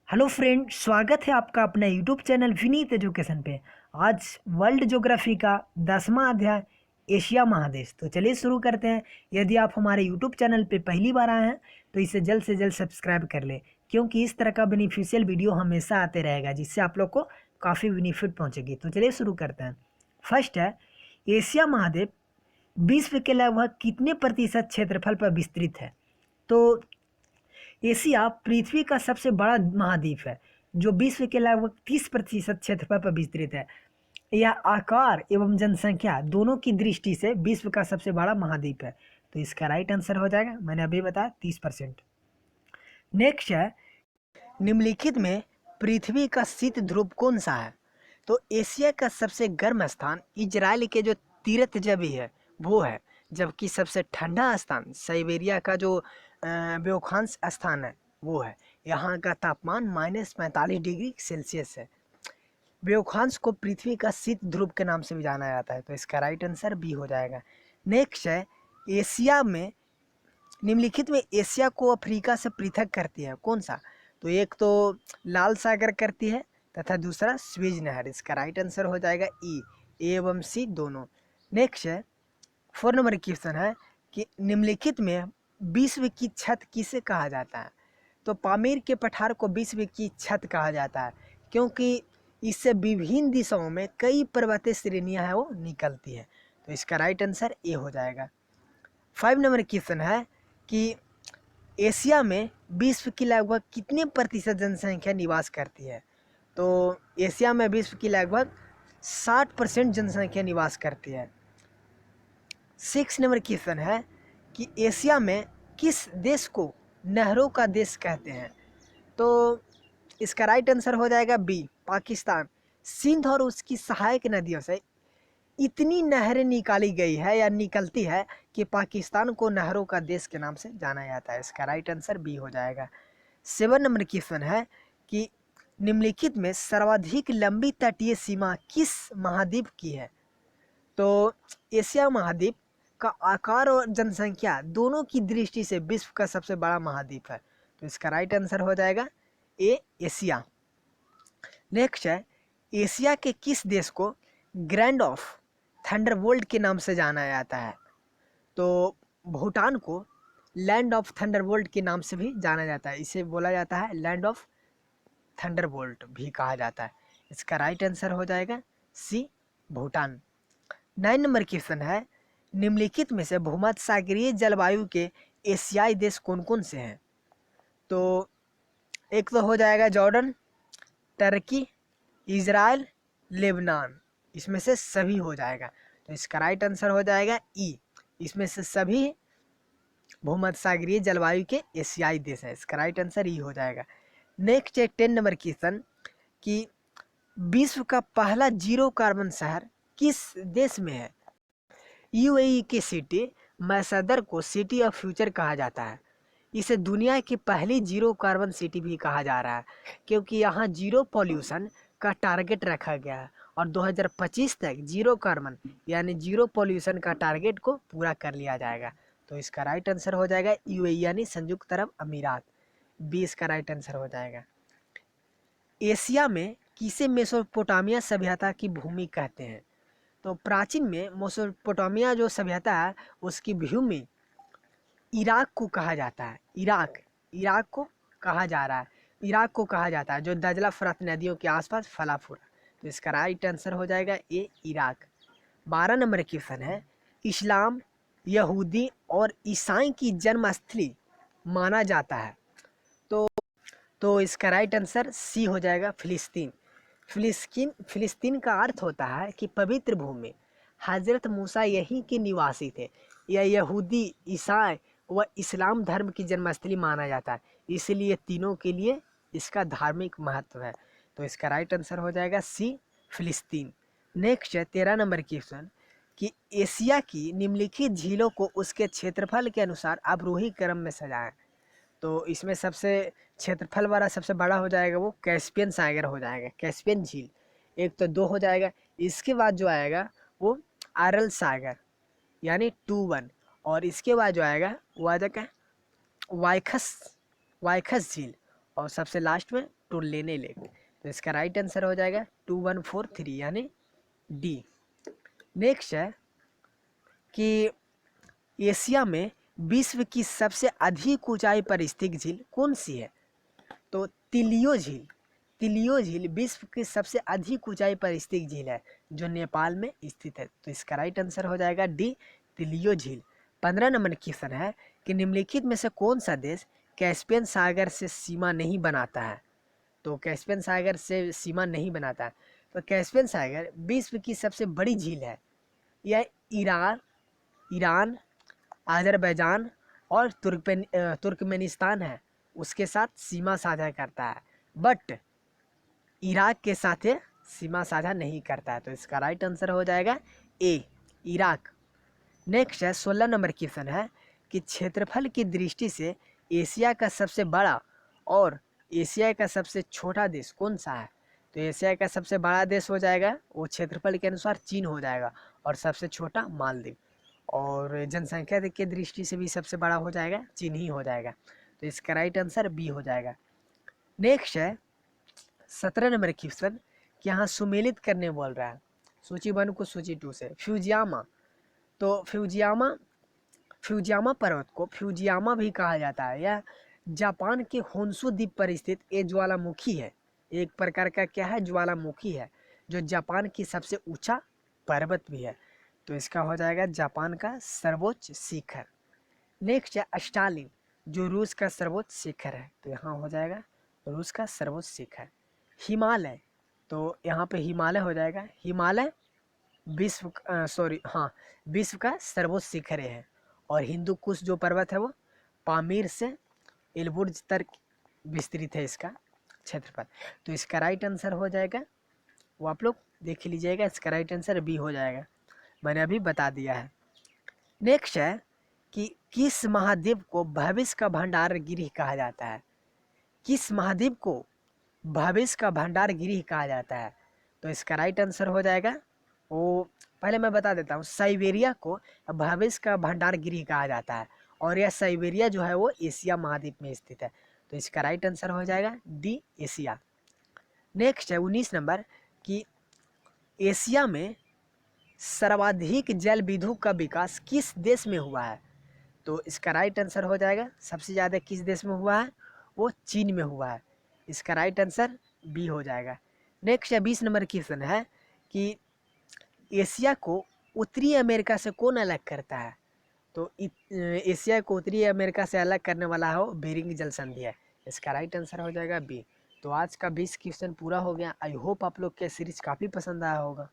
Hello friend, स्वागत है आपका अपना यूट्यूब चैनल विनीत एजुकेशन पे। आज वर्ल्ड ज्योग्राफी का 10वां अध्याय एशिया महादेश। तो चलिए शुरू करते हैं। यदि आप हमारे यूट्यूब चैनल पे पहली बार आए हैं तो इसे जल्द से जल्द सब्सक्राइब कर ले, क्योंकि इस तरह का बेनिफिशियल वीडियो हमेशा आते रहेगा जिससे आप लोग को काफ़ी बेनिफिट पहुँचेगी। तो चलिए शुरू करते हैं। फर्स्ट है, एशिया महाद्वीप विश्व के लगभग कितने प्रतिशत क्षेत्रफल पर विस्तृत है? तो एशिया पृथ्वी का सबसे बड़ा महाद्वीप है जो विश्व के लगभग 30% क्षेत्रफल पर विस्तृत है। यह आकार एवं जनसंख्या दोनों की दृष्टि से विश्व का सबसे बड़ा महाद्वीप है। तो इसका राइट आंसर हो जाएगा, मैंने अभी बताया 30%। नेक्स्ट है, निम्नलिखित में पृथ्वी का शीत ध्रुव कौन सा है? तो एशिया का सबसे गर्म स्थान इजराइल के जो तीरथ जबी है वो है, जबकि सबसे ठंडा स्थान साइबेरिया का जो व्योखांश स्थान है वो है। यहाँ का तापमान -45 डिग्री सेल्सियस है। व्योखांश को पृथ्वी का शीत ध्रुव के नाम से भी जाना जाता है। तो इसका राइट आंसर बी हो जाएगा। नेक्स्ट है, एशिया में निम्नलिखित में एशिया को अफ्रीका से पृथक करती है कौन सा? तो एक तो लाल सागर करती है तथा दूसरा स्वेज नहर। इसका राइट आंसर हो जाएगा ई, ए एवं सी दोनों। नेक्स्ट है, 4 नंबर क्वेश्चन है कि निम्नलिखित में विश्व की छत किसे कहा जाता है? तो पामीर के पठार को विश्व की छत कहा जाता है, क्योंकि इससे विभिन्न दिशाओं में कई पर्वतीय श्रेणियां हैं वो निकलती है। तो इसका राइट आंसर ए हो जाएगा। 5 नंबर क्वेश्चन है कि एशिया में विश्व की लगभग कितने प्रतिशत जनसंख्या निवास करती है? तो एशिया में विश्व की लगभग 60% जनसंख्या निवास करती है। 6 नंबर क्वेश्चन है कि एशिया में किस देश को नहरों का देश कहते हैं? तो इसका राइट आंसर हो जाएगा बी, पाकिस्तान। सिंध और उसकी सहायक नदियों से इतनी नहरें निकाली गई है या निकलती है कि पाकिस्तान को नहरों का देश के नाम से जाना जाता है। इसका राइट आंसर बी हो जाएगा। 7 नंबर क्वेश्चन है कि निम्नलिखित में सर्वाधिक लंबी तटीय सीमा किस महाद्वीप की है? तो एशिया महाद्वीप का आकार और जनसंख्या दोनों की दृष्टि से विश्व का सबसे बड़ा महाद्वीप है। तो इसका राइट आंसर हो जाएगा ए, एशिया। नेक्स्ट है, एशिया के किस देश को ग्रैंड ऑफ थंडरबोल्ट के नाम से जाना जाता है? तो भूटान को लैंड ऑफ थंडरबोल्ट के नाम से भी जाना जाता है। इसे बोला जाता है लैंड ऑफ थंडरबोल्ट भी कहा जाता है। इसका राइट आंसर हो जाएगा सी, भूटान। 9 नंबर क्वेश्चन है, निम्नलिखित में से भूमध्य सागरीय जलवायु के एशियाई देश कौन कौन से हैं? तो एक तो हो जाएगा जॉर्डन, टर्की, इजराइल, लेबनान। इसमें से सभी हो जाएगा। तो इसका राइट आंसर हो जाएगा ई, इसमें से सभी भूमध्य सागरीय जलवायु के एशियाई देश हैं। इसका राइट आंसर ई हो जाएगा। नेक्स्ट है 10 नंबर क्वेश्चन कि विश्व का पहला जीरो कार्बन शहर किस देश में है? यूएई की सिटी मैसदर को सिटी ऑफ फ्यूचर कहा जाता है। इसे दुनिया की पहली जीरो कार्बन सिटी भी कहा जा रहा है, क्योंकि यहाँ जीरो पॉल्यूशन का टारगेट रखा गया है और 2025 तक जीरो कार्बन यानी जीरो पॉल्यूशन का टारगेट को पूरा कर लिया जाएगा। तो इसका राइट आंसर हो जाएगा यूएई यानी संयुक्त अरब अमीरात। 20 का राइट आंसर हो जाएगा। एशिया में किसे मेसोपोटामिया सभ्यता की भूमि कहते हैं? तो प्राचीन में मेसोपोटामिया जो सभ्यता है उसकी भूमि इराक को कहा जाता है। इराक को कहा जा रहा है, इराक को कहा जाता है, जो दजला फरात नदियों के आसपास फैला फूला। तो इसका राइट आंसर हो जाएगा ए, इराक। 12 नंबर क्वेश्चन है, इस्लाम, यहूदी और ईसाई की जन्मस्थली माना जाता है। तो इसका राइट आंसर सी हो जाएगा, फिलिस्तीन। फिलिस्तीन का अर्थ होता है कि पवित्र भूमि। हजरत मूसा यहीं के निवासी थे। यह यहूदी, ईसाई व इस्लाम धर्म की जन्मस्थली माना जाता है, इसलिए तीनों के लिए इसका धार्मिक महत्व है। तो इसका राइट आंसर हो जाएगा सी, फिलिस्तीन। नेक्स्ट है 13 नंबर क्वेश्चन कि एशिया की निम्नलिखित झीलों को उसके क्षेत्रफल के अनुसार अवरोही क्रम में सजाएं। तो इसमें सबसे क्षेत्रफल वाला सबसे बड़ा हो जाएगा वो कैस्पियन सागर हो जाएगा, कैस्पियन झील। एक तो 2 हो जाएगा, इसके बाद जो आएगा वो अरल सागर यानी 2-1, और इसके बाद जो आएगा वो आ जाएगा वाइखस झील, और सबसे लास्ट में टुर्लेने लेक। तो इसका राइट आंसर हो जाएगा 2143 यानी डी। नेक्स्ट है कि एशिया में विश्व की सबसे अधिक ऊंचाई पर स्थित झील कौन सी है? तो तिलियो झील। तिलियो झील विश्व की सबसे अधिक ऊंचाई पर स्थित झील है जो नेपाल में स्थित है। तो इसका राइट आंसर हो जाएगा डी, तिलियो झील। 15 नंबर क्वेश्चन है कि निम्नलिखित में से कौन सा देश कैस्पियन सागर से सीमा नहीं बनाता है? तो कैस्पियन सागर से सीमा नहीं बनाता है। तो कैस्पियन सागर विश्व की सबसे बड़ी झील है। यह ईरान, अजरबैजान और तुर्कमेनिस्तान है उसके साथ सीमा साझा करता है, बट इराक के साथ ये सीमा साझा नहीं करता है। तो इसका राइट आंसर हो जाएगा ए, इराक। नेक्स्ट है 16 नंबर क्वेश्चन है कि क्षेत्रफल की दृष्टि से एशिया का सबसे बड़ा और एशिया का सबसे छोटा देश कौन सा है? तो एशिया का सबसे बड़ा देश हो जाएगा वो क्षेत्रफल के अनुसार चीन हो जाएगा, और सबसे छोटा मालदीव, और जनसंख्या की दृष्टि से भी सबसे बड़ा हो जाएगा चीन ही हो जाएगा। तो इसका राइट आंसर बी हो जाएगा। नेक्स्ट है 17 नंबर क्वेश्चन कि यहाँ सुमेलित करने बोल रहा है सूची 1 को सूची 2 से। फ्यूजियामा, तो फ्यूजियामा पर्वत को फ्यूजियामा भी कहा जाता है। यह जापान के होन्शु द्वीप पर स्थित एक ज्वालामुखी है, एक प्रकार का क्या है, ज्वालामुखी है, जो जापान की सबसे ऊंचा पर्वत भी है। तो इसका हो जाएगा जापान का सर्वोच्च शिखर। नेक्स्ट है स्टालिन, जो रूस का सर्वोच्च शिखर है। तो यहाँ हो जाएगा रूस का सर्वोच्च शिखर। हिमालय, तो यहाँ पे हिमालय हो जाएगा। हिमालय विश्व विश्व का सर्वोच्च शिखर है। और हिंदू कुश जो पर्वत है वो पामीर से एलबुर्ज तक विस्तृत है इसका क्षेत्रफल। तो इसका राइट आंसर हो जाएगा, वो आप लोग देख लीजिएगा, इसका राइट आंसर बी हो जाएगा, मैंने अभी बता दिया है। नेक्स्ट है कि किस महाद्वीप को भविष्य का भंडार गृह कहा जाता है? किस महाद्वीप को भविष्य का भंडार गृह कहा जाता है? तो इसका राइट आंसर हो जाएगा वो, पहले मैं बता देता हूँ, साइबेरिया को भविष्य का भंडार गृह कहा जाता है, और यह साइबेरिया जो है वो एशिया महाद्वीप में स्थित है। तो इसका राइट आंसर हो जाएगा डी, एशिया। नेक्स्ट है 19 नंबर कि एशिया में सर्वाधिक जल विद्युत का विकास किस देश में हुआ है? तो इसका राइट आंसर हो जाएगा सबसे ज़्यादा किस देश में हुआ है, वो चीन में हुआ है। इसका राइट आंसर बी हो जाएगा। नेक्स्ट है 20 नंबर क्वेश्चन है कि एशिया को उत्तरी अमेरिका से कौन अलग करता है? तो एशिया को उत्तरी अमेरिका से अलग करने वाला है वो बेरिंग जल संधि है। इसका राइट आंसर हो जाएगा बी। तो आज का 20 क्वेश्चन पूरा हो गया। आई होप आप लोग के सीरीज काफ़ी पसंद आया होगा।